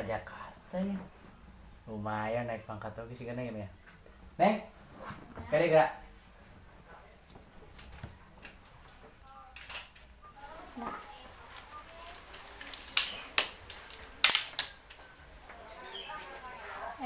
Jakarta ya. Lumayan naik pangkat oke sih kan ya. Neng, kali gerak.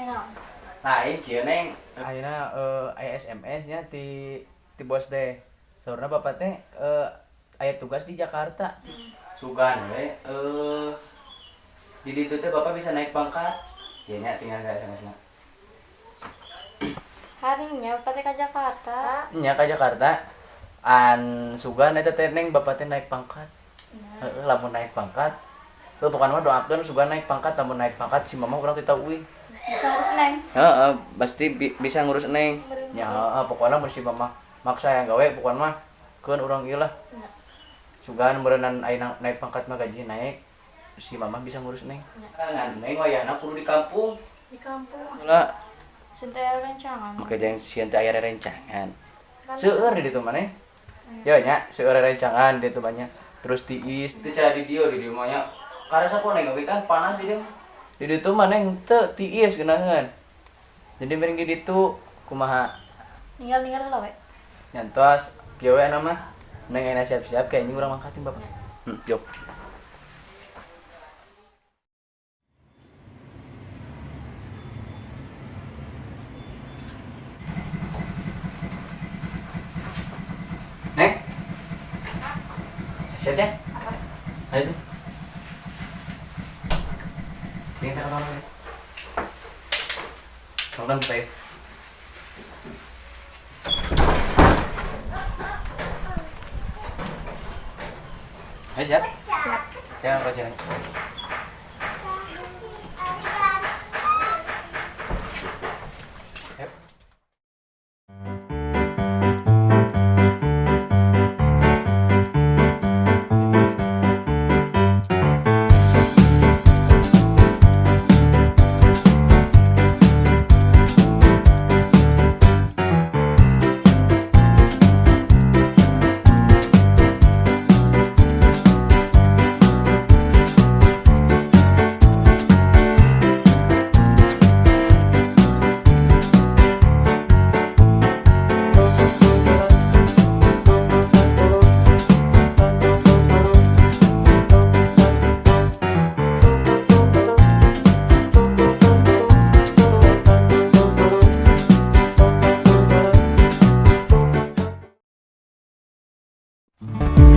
Enak. Lain kieu Neng. Ayeuna aya SMS nya ti bos teh. Saurna bapak teh aya tugas di Jakarta. Sugan we di ditu teh bapak bisa naik pangkat. Ieu nya tinggal ga SMS-na. Harinya Bapak teh ka Jakarta. Nya ka Jakarta. An sugan eta teh Neng bapak teh naik pangkat. Heeh, lamun naik pangkat. Pokoknya mah doakeun sugan naik pangkat, lamun naik pangkat si mama urang teh uwi. Bisa ngurus Neng. Heeh, pasti bisa ngurus Neng. Ya, pokoknya mun si mama maksa yang gawe pokoknya mah keun urang ieu lah. Sugan berenang ayeuna naik pangkat mah gaji naik. Si mama bisa ngurus Neng. Kan Neng wayahna kudu di kampung. Di kampung. Heula, Sinta aya rencangan. make jeung sieun teh aya rencangan. Seueur di ditu mah Neng. Ya nya, seueur rencangan di ditu banyak. Terus tiis, teu cara di dieu mah nya. Karasa po Neng kan panas di dieu. Di ditu mah Neng teu tiis geunaheun. Jadi mending di ditu kumaha? Ninggal heula we. Nyantos kieu we nama Neng aya siap-siap kayaknya urang mangkatin Bapak. Yuk. Neng. Siap ya? Atas. Ayo tuh. Ini kita ke mana? Kamu kita ya. Ayo siap? Siap. Ya, kerja nih. Yuk.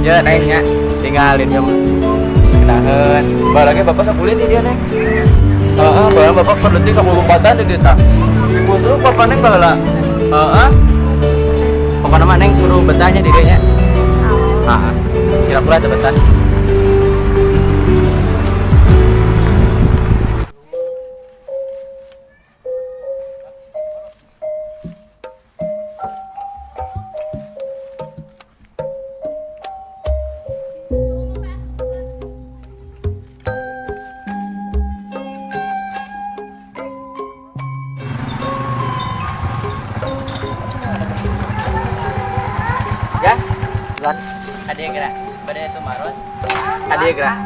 Ya naiknya tinggalin ya kenahan barangnya bapak sakulit di dia neng barang bapak perluti kamu lompatan di dia tak busuk bapak neng bala pokoknya mah neng kudu betahnya di dia nya kira-kira ada betah. Ya, bukan. Ada yang gerak. Badannya itu marun. Ada yang gerak.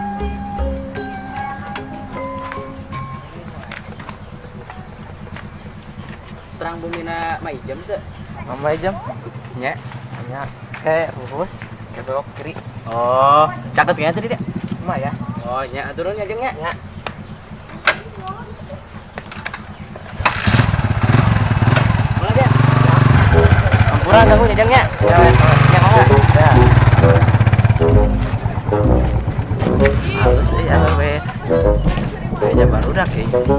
Terang bumi na maijam tuh. Maijam? Nya. Nya. Kayak lurus. Kayak belok kiri. Oh, catat kayaknya tadi dia. Mah ya. Oh, nya turun aja nya. Nya. Mana dia? Ampura ganggu jajangnya. Ya, ya mau enggak? Ya. Halus ya we. Kayaknya baru dah kayak gini.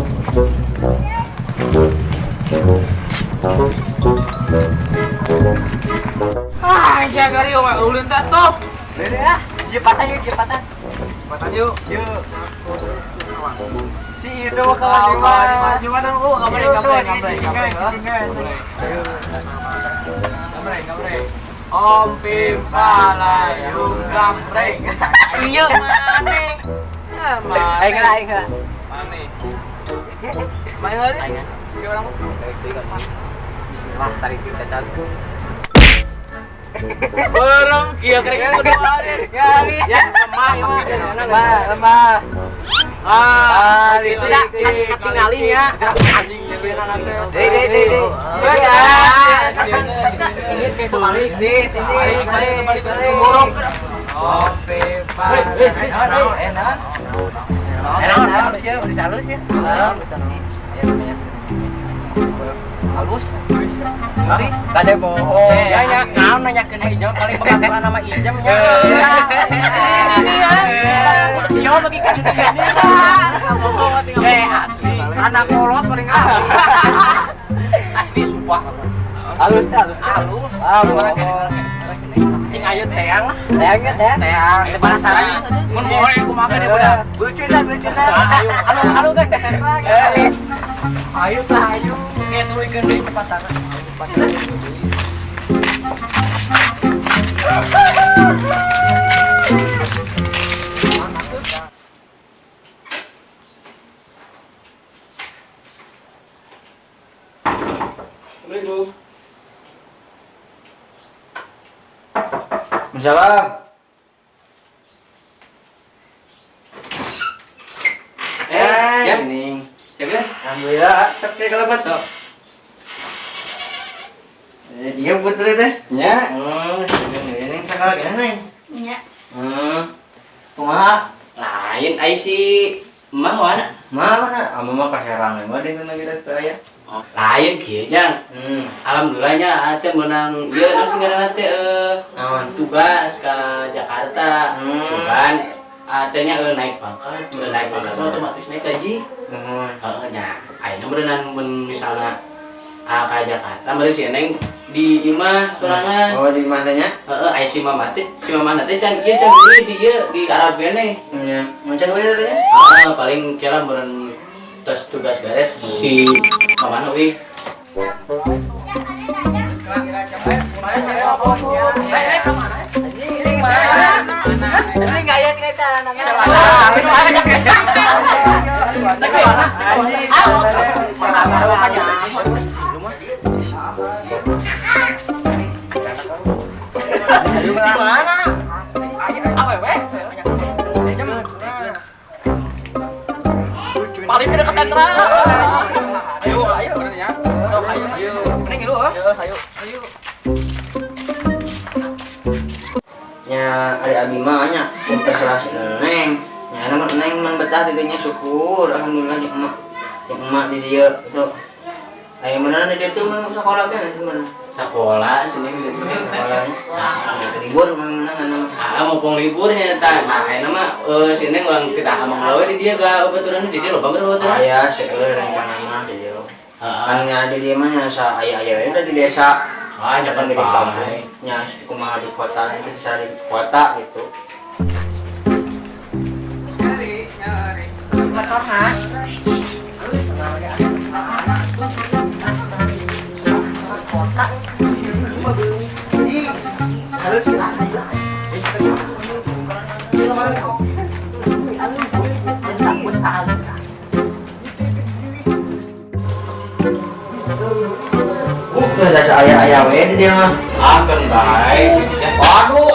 Jaga rio mak ulun tak tuh. Dede ah, jepatan yuk, jepatan. Jepatan yuk. Yuk. Si itu kawan lima. Jepatan lu, gambreng. Om Pimpalayung gambreng. Iya mana? Ayo enggak. Mana? Mana hari? Tiga orang. Bismillah tarik kita catat. Barang kia kering kedua hari. Ya, lemah. Itu dah ketinggalinnya. Anjing nyeureun nanti. Deh. Ini kayak kebalik deh. Balik muruk. Oke, Pak. Enak. Halus ya, beri halus ya. Halus. Halus. Kade bohong. Ya, naon nanyakeun Ijam paling pengaturan nama Ijam nya. Ini ya. Sio bagi ka ini. Asli. Anak kolot paling asli sumpah. Halus. Ah, cing ayo teang. Teangnya teang. Teu penasaran. Mun moe kumaha deh budak. Bucuna. Halo kan ke sentra. Ayo. Kayak turunkeun deui cepatan. Assalamualaikum. Salam. Ning. Siapa? Alhamdulillah, sok teh kalau buat. Sok. Iya betul teh. Nya. Ini sakala gana neng. Nya. Kumaha? Lain ai si Emah wana. Mana? Amo mah kaserang mah di tengah kita saya. Oh, lain kieu jang. Alhamdulillahnya ate menang ieu anu singaranna teh tugas ka Jakarta. Cuman atenya naik pangkat, naik pangkat otomatis naik gaji. Heeh nya. Ayeuna berenang mun misalna ka Jakarta meureun si Neng di imah sorangan. Oh, di mananya? Heeh, aya si Mama teh, si Mama teh can ieu can deui di ieu di Arab keneh. Iya, macam we teh. Heeh, paling kira meureun tos tugas beres si Mama euy. Paling tidak ke sentra. Ayo benernya. Ayo. Mending lu, ayo. Nya ada abi mah nya terserah si Neng. Nya nama Neng man betah di dinya syukur alhamdulillah jeung emak di dieu itu. Aya beneran di dieu tuh mah sekolah kan sebenarnya. Sekolah sini gitu. Sekolahnya. Nah, libur mana Mumpung liburnya tah. Nah, ayeuna mah si Neng urang kita among lawe di dieu ka baturan di dieu loba baturan. Aya seueur rencana mah di dieu. Kan nya di dieu mah nya aya we di desa. Jangan di kampung. Nya kumaha di kota itu secara di kota gitu. Nyari. Motorna. Rasa ayah we di dia mah. Akan baik. Aduh.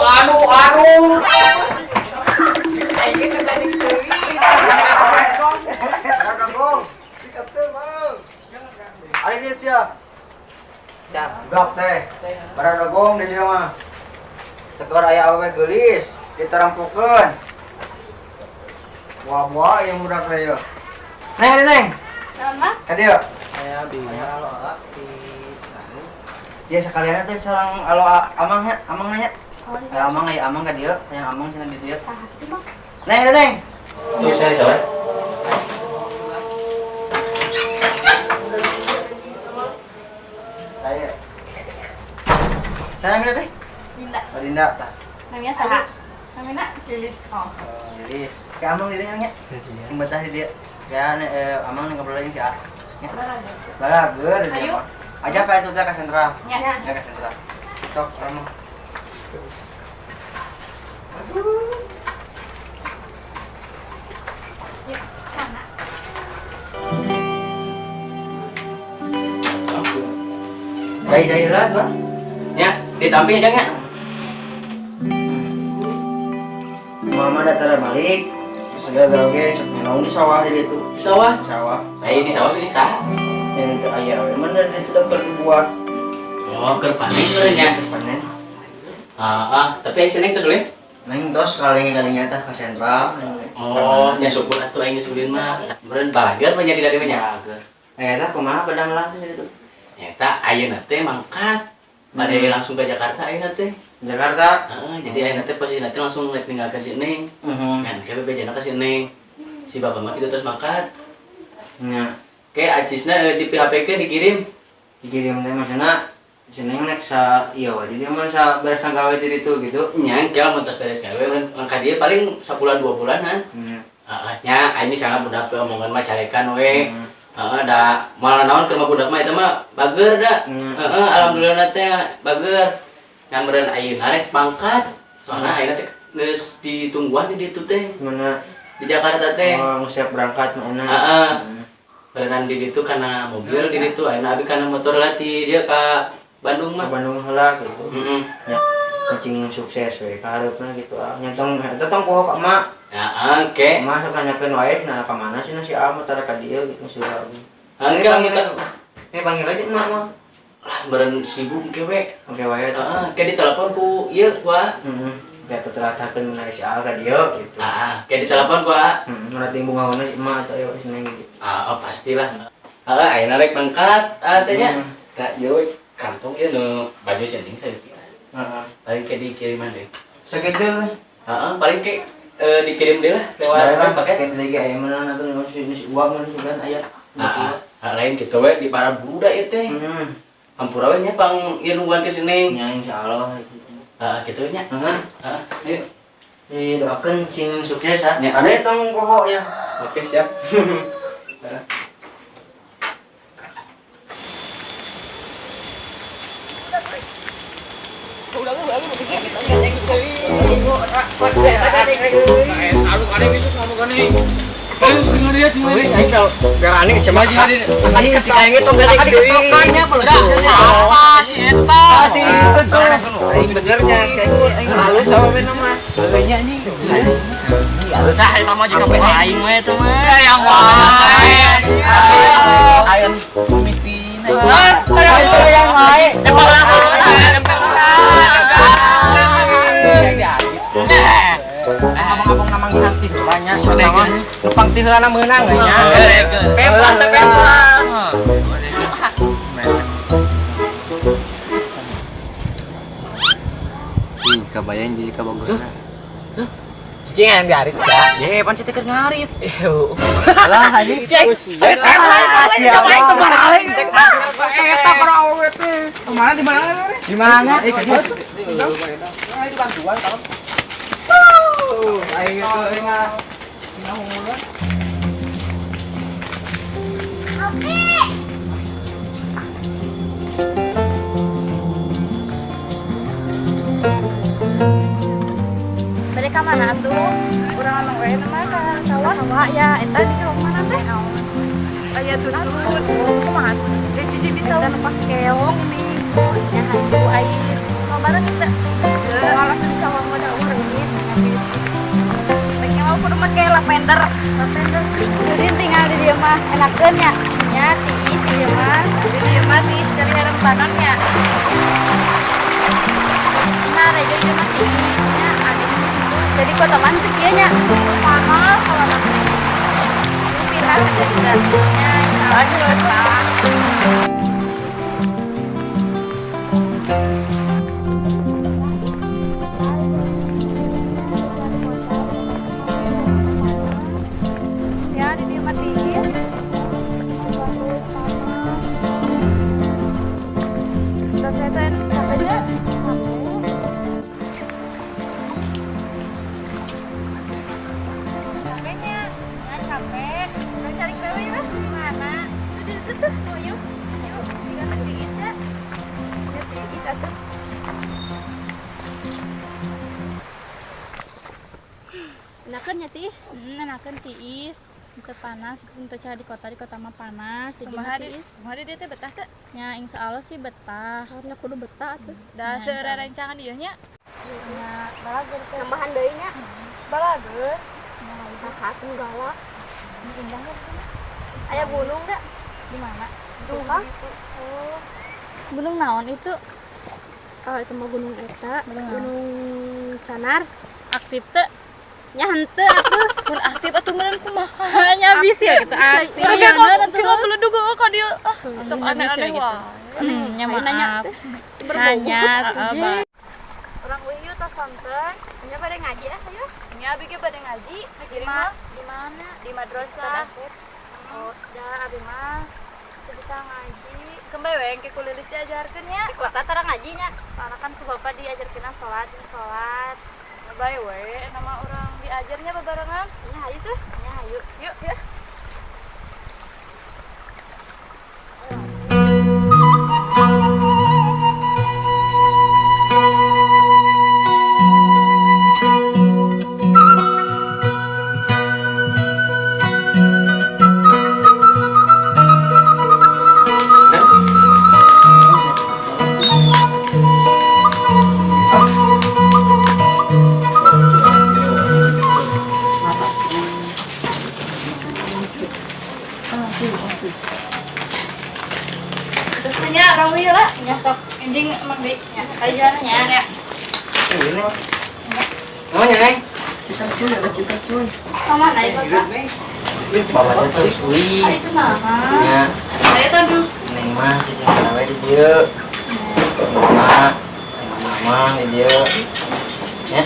Ari dia siap. Blok teh. Barang dogong di dia mah. Tekor aya awewe geulis diterampukeun. Wah yang budak teh yeuh. Neng. Nama? Ka dieu. Aya bingung. Ya sekalian teh sareng alo amang nanya. Oh, di Amang ka dieu, yang amang cenah di dieu. saha itu mah? Neng. Tuh saya sabar. Saya. Sana teh? Dinda. Dinda tah. Namanya saha? Namanya Lilis. Oh. Jadi, kayak amang di dieu nya. Sing betah di dieu. Ya amang ning ngobrol lagi si A. Balager di dieu. Ayo. Aja ka itu teh ka sentra. Ya. Ya ka sentra. Sok amang. Yuk, sana. Jai lah gua. Ya, ditampil aja nya. Mama datang balik. segala oke nong di sawah di itu Di sawah. sawah Saya di sawah sih sah. yang itu ayah mana itu dokter dibuat Oh, keur panen nya. panen Tapi ai seneng terus ulin. neng tos kalinya tah ke sentral Oh, nya syukur atuh aing geus ulin mah. Meureun balagar mah jadi dari mah nya. tah kumaha pedang latih itu Eta ayeuna teh mangkat. Bade langsung ke Jakarta ayeuna teh. Jakarta Jadi ayeuna teh posisi nanti langsung ninggalkeun si Neng. Kan kayak bebejana ka si Neng. Si bapak mah kitu terus mangkat. nya Kayak acisna di PHP ke dikirim. dikirim teh maksudna seneng nek sa iya wadi dia mah sa beres gawe di itu gitu Nyangkel mun tos beres gawe mangka dia paling sabulan 2 bulanan. Nya aing misalnya budak teh omongan mah carekan we. Da malah naon ke rumah budak mah eta mah bager da. Alhamdulillah teh bager. Nyamreun ayeuna rek pangkat. Soalna ayeuna teh geus ditungguan di ditu teh. mana Di Jakarta teh. oh siap berangkat mana Berenang di ditu karena mobil di ditu ayeuna abi kana motor latih dia ka Bandung ke mah. Bandung heula gitu Heeh. ya kucing sukses we kaharepna gitu nyantong eta tong poho ka emak Oke. emak sok nanyakeun wae nah ka mana sih si Al tara ka dieu gitu si Al Angke lantas panggil aja emak mah lah beren sibuk kewe. oke wae Kayak ditelepon ku ieu gua. ya teratakeun menawi si Al ka dieu gitu Kayak ditelepon gua. merhatiin bunga si emak atau ya seneng gitu Oh pastilah. Ayeuna rek mangkat teh nya. Tak yo kantong ieu nu baju sending saya. Paling kayak dikiriman deh. sakitu Paling kayak dikirim deh lah lewat paket. paket lagi aya mana atuh nu si uang mun sugan aya Lain gitu we di para budak ieu teh. Hampura we nya pang ieu nungguan ke sini. nya insyaallah Gitu nya. Ayo. doakeun cing sukses ya Ya. ada tong poho ya Oke, siap. Numpang ti heula meunang nya. Bebas, bebas. Kabayan jadi kabagus. Cing yang diarit ya. Ye, pan teh keur ngarit. Alah anjing. Kemana di mana? Di mana? Mereka mana tuh? Kurang anu we mana sawah? Sawah ya, eta di sawah mana teh? Aya tutut. Kumaha? Dia cuci di sawah pas keong ini. Ya hantu air. Mau mana kita? Malah di sawah mah ada urang ini. Pengen mau kudu make lavender. Lavender. Jadi tinggal di dieu mah enakeun nya. Nya tiis di dieu mah. Di dieu mah tiis cari rempanan nya. Nah, ada jadi mah tiis nya ada. Jadi kota mantik ya nya panas kalau nanti pindah ke jadinya lanjut lah. Ya di dia matiin terus saya tuh katanya capeknya ya capek udah cari cewek ya mana tuh yuk tinggal tiis ya tiis atuh enakan ya tiis enakan tiis itu panas untuk cari di kota mah panas jadi mah tiis Mari dia teh betah teh. nya insya Allah sih betah karena kudu betah tuh Da seueueurencangan dieu nya. nya balager teh Tambahan deui nya. balager nah satu galak. Indahnya. Aya gunung dah. Di mana? Tugas. Oh. Gunung naon itu? Itu mah gunung eta, gunung Canar. Aktif teh. Nya henteu atuh. Mun aktif atuh meureun kumaha? Nya bisa ya gitu. Aktif. Bener atuh. Kita beuleud duga ka dieu. Sok aneh-aneh wae. Nya maaf. Hanya Orang wiyu tos sonten. Nya pada ngaji ayo. Nya abi ge pada ngaji. Di mana? Di madrasah. Oh, da abi mah bisa ngaji. Kembali we engke kulilis diajarkeun nya. Di kota tara ngajinya. Soalna kan ku bapak diajarkeun salat. Bae we nama orang diajarnya babarengan. Nya hayu tuh. Nya hayu. Yuk. Terus nya rawi lah, nya sok ending emang deui nya. Kajian nya. Ini mah. Namanya Neng? Sama naik Bapak. Bapak teh suwi. Itu naha. Nya Saya tuh Neng mah cicing gawe di dieu. Mama, mama di dieu. Ya.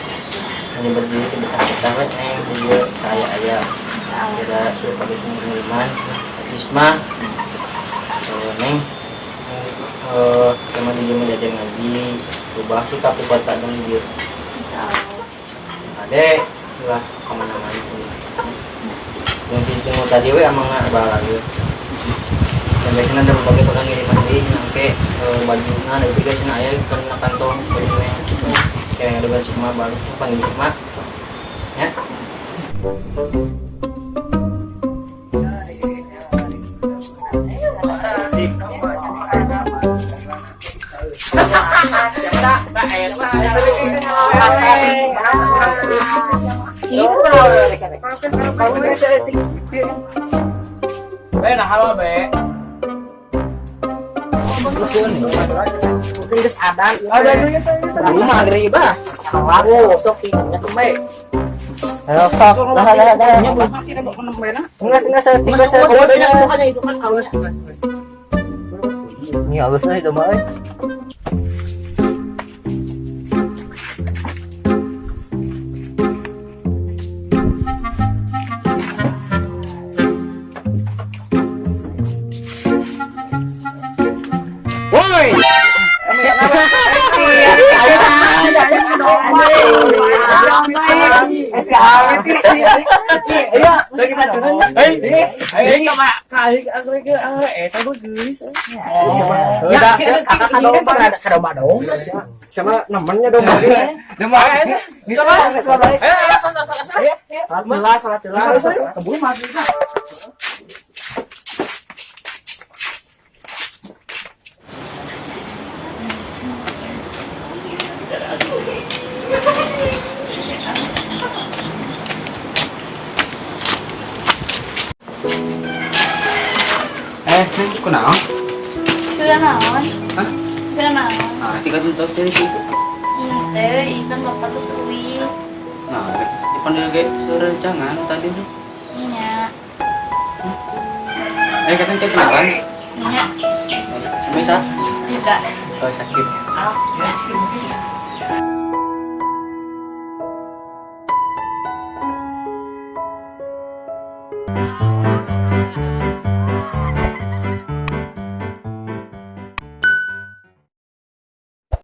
Ini berdiri ke betah-betah we Neng di dieu saya aya. Kira sebagai pengiriman Isma. Neng sama dia menjajan ngaji ubah sih tapi buat tak dong dia adek lah kemana-mana yang mau tadi we emang nggak lagi dan biasanya ada berbagai pegang kiriman di nyangke baju ada tiga cina ayah kan kantong bajunya kayak ada baju mah baru panggil mah ya. Nah halo be. Mungkin geus adan. Ada rumah riba. Lagu sok tinggalnya tuh be. Ayo sok, dah. Enggak tiga Oh, banyak isukannya isukan halus. Ini halusnya itu mah. Woi. Siapa namanya dong? Kunaon? sudah naon? Hah? Sudah naon? Nah, tiga tuntas dari situ. Teh, ikan bapak tuh suwi. Nah, dipanggil ge serencangan tadi tuh. Iya. Katanya cek kenalan. Iya. Bisa? Juga. Oh, sakit.